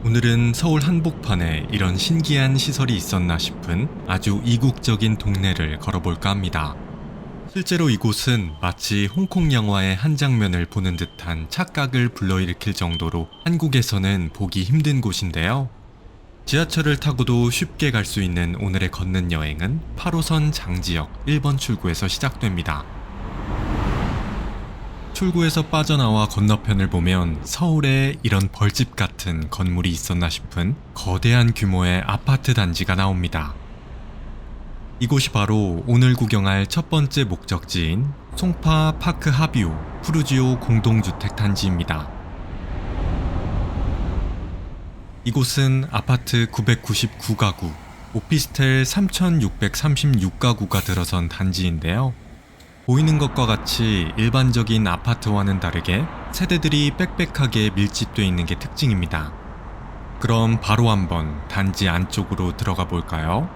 오늘은 서울 한복판에 이런 신기한 시설이 있었나 싶은 아주 이국적인 동네를 걸어볼까 합니다. 실제로 이곳은 마치 홍콩 영화의 한 장면을 보는 듯한 착각을 불러일으킬 정도로 한국에서는 보기 힘든 곳인데요. 지하철을 타고도 쉽게 갈 수 있는 오늘의 걷는 여행은 8호선 장지역 1번 출구에서 시작됩니다. 출구에서 빠져나와 건너편을 보면 서울에 이런 벌집 같은 건물이 있었나 싶은 거대한 규모의 아파트 단지가 나옵니다. 이곳이 바로 오늘 구경할 첫 번째 목적지인 송파 파크 하비오 푸르지오 공동주택 단지입니다. 이곳은 아파트 999가구, 오피스텔 3636가구가 들어선 단지인데요. 보이는 것과 같이 일반적인 아파트와는 다르게 세대들이 빽빽하게 밀집되어 있는 게 특징입니다. 그럼 바로 한번 단지 안쪽으로 들어가 볼까요?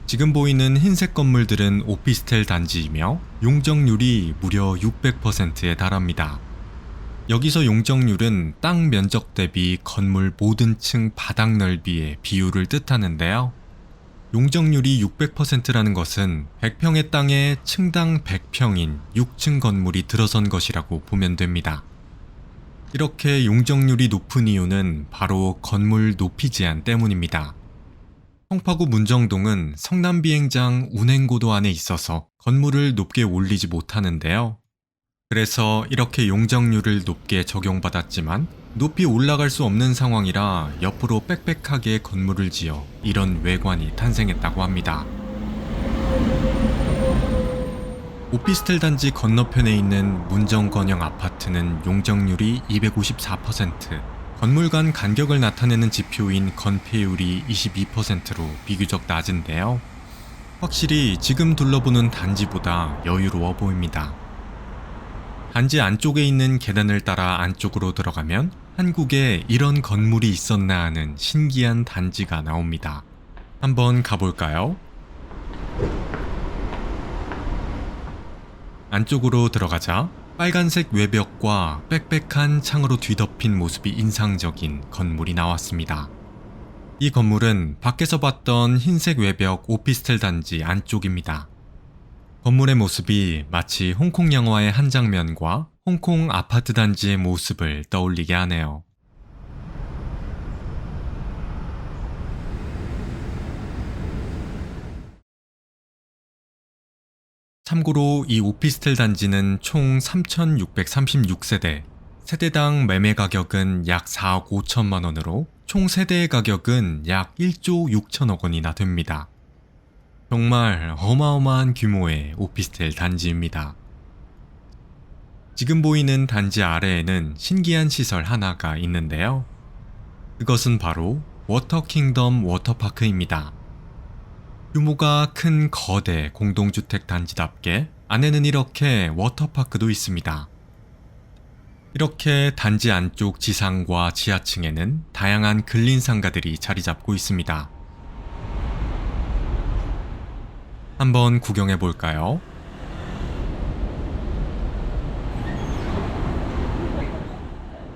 지금 보이는 흰색 건물들은 오피스텔 단지이며 용적률이 무려 600%에 달합니다. 여기서 용적률은 땅 면적 대비 건물 모든 층 바닥 넓이의 비율을 뜻하는데요. 용적률이 600%라는 것은 100평의 땅에 층당 100평인 6층 건물이 들어선 것이라고 보면 됩니다. 이렇게 용적률이 높은 이유는 바로 건물 높이 제한 때문입니다. 송파구 문정동은 성남비행장 운행고도 안에 있어서 건물을 높게 올리지 못하는데요. 그래서 이렇게 용적률을 높게 적용받았지만 높이 올라갈 수 없는 상황이라 옆으로 빽빽하게 건물을 지어 이런 외관이 탄생했다고 합니다. 오피스텔 단지 건너편에 있는 문정건영 아파트는 용적률이 254%, 건물 간 간격을 나타내는 지표인 건폐율이 22%로 비교적 낮은데요. 확실히 지금 둘러보는 단지보다 여유로워 보입니다. 단지 안쪽에 있는 계단을 따라 안쪽으로 들어가면 한국에 이런 건물이 있었나 하는 신기한 단지가 나옵니다. 한번 가볼까요? 안쪽으로 들어가자 빨간색 외벽과 빽빽한 창으로 뒤덮인 모습이 인상적인 건물이 나왔습니다. 이 건물은 밖에서 봤던 흰색 외벽 오피스텔 단지 안쪽입니다. 건물의 모습이 마치 홍콩 영화의 한 장면과 홍콩 아파트 단지의 모습을 떠올리게 하네요. 참고로 이 오피스텔 단지는 총 3,636세대, 세대당 매매 가격은 약 4억 5천만 원으로 총 세대의 가격은 약 1조 6천억 원이나 됩니다. 정말 어마어마한 규모의 오피스텔 단지입니다. 지금 보이는 단지 아래에는 신기한 시설 하나가 있는데요. 그것은 바로 워터킹덤 워터파크입니다. 규모가 큰 거대 공동주택 단지답게 안에는 이렇게 워터파크도 있습니다. 이렇게 단지 안쪽 지상과 지하층에는 다양한 근린상가들이 자리 잡고 있습니다. 한번 구경해 볼까요?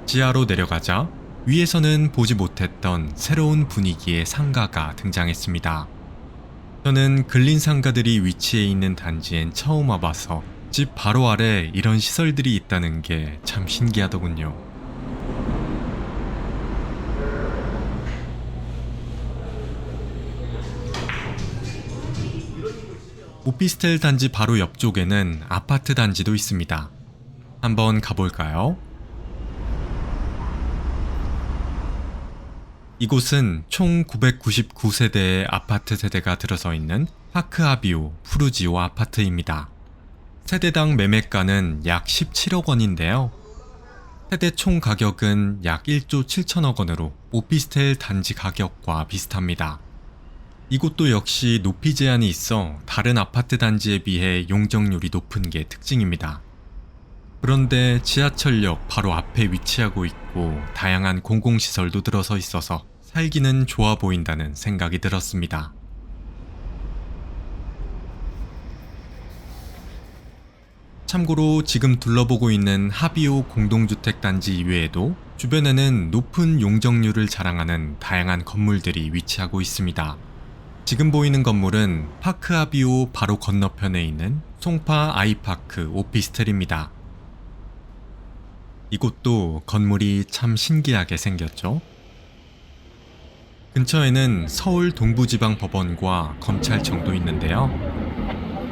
지하로 내려가자 위에서는 보지 못했던 새로운 분위기의 상가가 등장했습니다. 저는 근린상가들이 위치해 있는 단지엔 처음 와봐서 집 바로 아래 이런 시설들이 있다는 게 참 신기하더군요. 오피스텔 단지 바로 옆쪽에는 아파트 단지도 있습니다. 한번 가볼까요? 이곳은 총 999세대의 아파트 세대가 들어서 있는 파크아비오 푸르지오 아파트입니다. 세대당 매매가는 약 17억 원인데요. 세대 총 가격은 약 1조 7천억 원으로 오피스텔 단지 가격과 비슷합니다. 이곳도 역시 높이 제한이 있어 다른 아파트 단지에 비해 용적률이 높은 게 특징입니다. 그런데 지하철역 바로 앞에 위치하고 있고 다양한 공공시설도 들어서 있어서 살기는 좋아 보인다는 생각이 들었습니다. 참고로 지금 둘러보고 있는 하비오 공동주택단지 이외에도 주변에는 높은 용적률을 자랑하는 다양한 건물들이 위치하고 있습니다. 지금 보이는 건물은 파크 하비오 바로 건너편에 있는 송파 아이파크 오피스텔입니다. 이곳도 건물이 참 신기하게 생겼죠? 근처에는 서울 동부지방법원과 검찰청도 있는데요.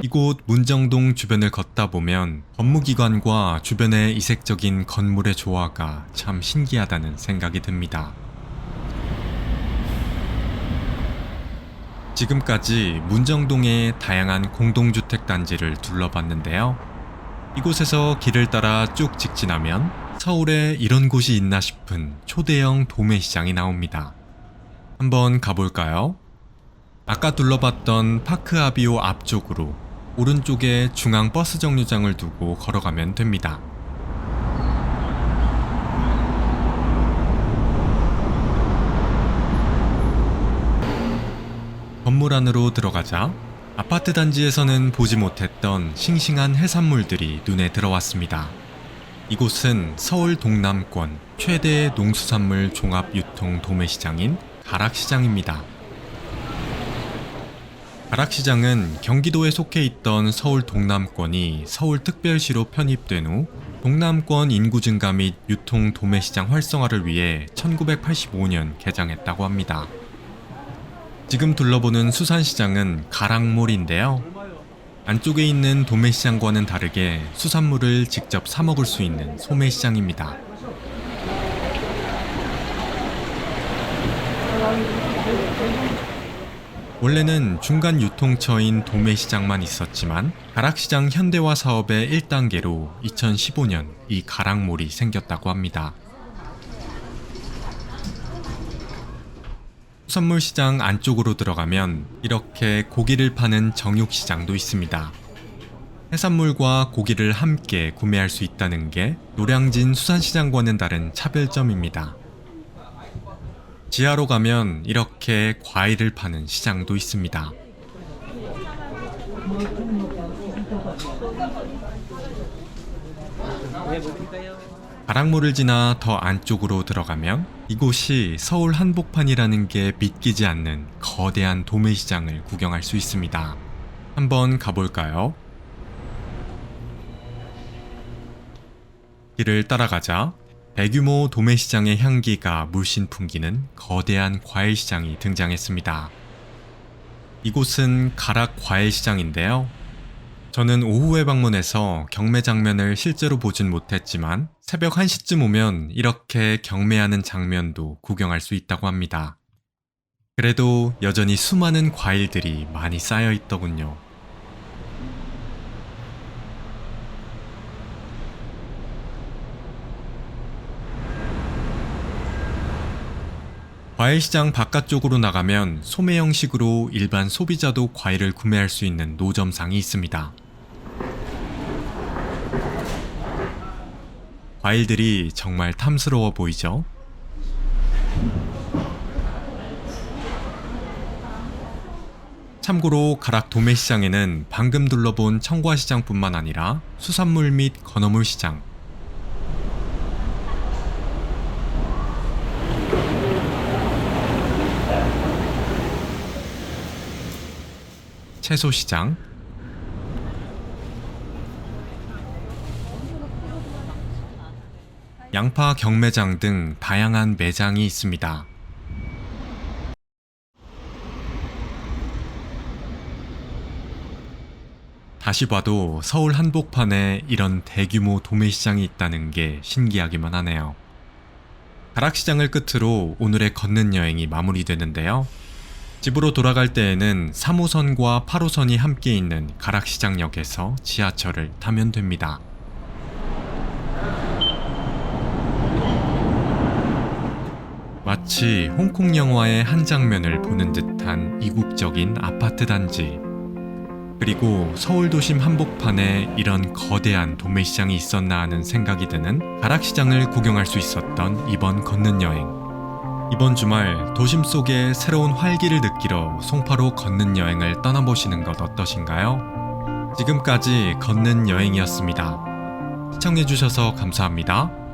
이곳 문정동 주변을 걷다 보면 법무기관과 주변의 이색적인 건물의 조화가 참 신기하다는 생각이 듭니다. 지금까지 문정동의 다양한 공동주택단지를 둘러봤는데요. 이곳에서 길을 따라 쭉 직진하면 서울에 이런 곳이 있나 싶은 초대형 도매시장이 나옵니다. 한번 가볼까요? 아까 둘러봤던 파크 아비오 앞쪽으로 오른쪽에 중앙 버스 정류장을 두고 걸어가면 됩니다. 건물 안으로 들어가자 아파트 단지에서는 보지 못했던 싱싱한 해산물들이 눈에 들어왔습니다. 이곳은 서울 동남권 최대 농수산물 종합 유통 도매시장인 가락시장입니다. 가락시장은 경기도에 속해 있던 서울 동남권이 서울특별시로 편입된 후 동남권 인구 증가 및 유통 도매시장 활성화를 위해 1985년 개장했다고 합니다. 지금 둘러보는 수산시장은 가락몰인데요. 안쪽에 있는 도매시장과는 다르게 수산물을 직접 사 먹을 수 있는 소매시장입니다. 원래는 중간 유통처인 도매시장만 있었지만 가락시장 현대화 사업의 1단계로 2015년 이 가락몰이 생겼다고 합니다. 수산물시장 안쪽으로 들어가면 이렇게 고기를 파는 정육시장도 있습니다. 해산물과 고기를 함께 구매할 수 있다는 게 노량진 수산시장과는 다른 차별점입니다. 지하로 가면 이렇게 과일을 파는 시장도 있습니다. 가락몰을 지나 더 안쪽으로 들어가면 이곳이 서울 한복판이라는 게 믿기지 않는 거대한 도매시장을 구경할 수 있습니다. 한번 가볼까요? 길을 따라가자 대규모 도매시장의 향기가 물씬 풍기는 거대한 과일시장이 등장했습니다. 이곳은 가락 과일시장인데요. 저는 오후에 방문해서 경매 장면을 실제로 보진 못했지만 새벽 1시쯤 오면 이렇게 경매하는 장면도 구경할 수 있다고 합니다. 그래도 여전히 수많은 과일들이 많이 쌓여 있더군요. 과일시장 바깥쪽으로 나가면 소매 형식으로 일반 소비자도 과일을 구매할 수 있는 노점상이 있습니다. 과일들이 정말 탐스러워 보이죠? 참고로 가락 도매시장에는 방금 둘러본 청과시장뿐만 아니라 수산물 및 건어물 시장, 채소시장, 양파 경매장 등 다양한 매장이 있습니다. 다시 봐도 서울 한복판에 이런 대규모 도매시장이 있다는 게 신기하기만 하네요. 가락시장을 끝으로 오늘의 걷는 여행이 마무리되는데요. 집으로 돌아갈 때에는 3호선과 8호선이 함께 있는 가락시장역에서 지하철을 타면 됩니다. 마치 홍콩 영화의 한 장면을 보는 듯한 이국적인 아파트 단지. 그리고 서울 도심 한복판에 이런 거대한 도매시장이 있었나 하는 생각이 드는 가락시장을 구경할 수 있었던 이번 걷는 여행. 이번 주말 도심 속의 새로운 활기를 느끼러 송파로 걷는 여행을 떠나보시는 것 어떠신가요? 지금까지 걷는 여행이었습니다. 시청해주셔서 감사합니다.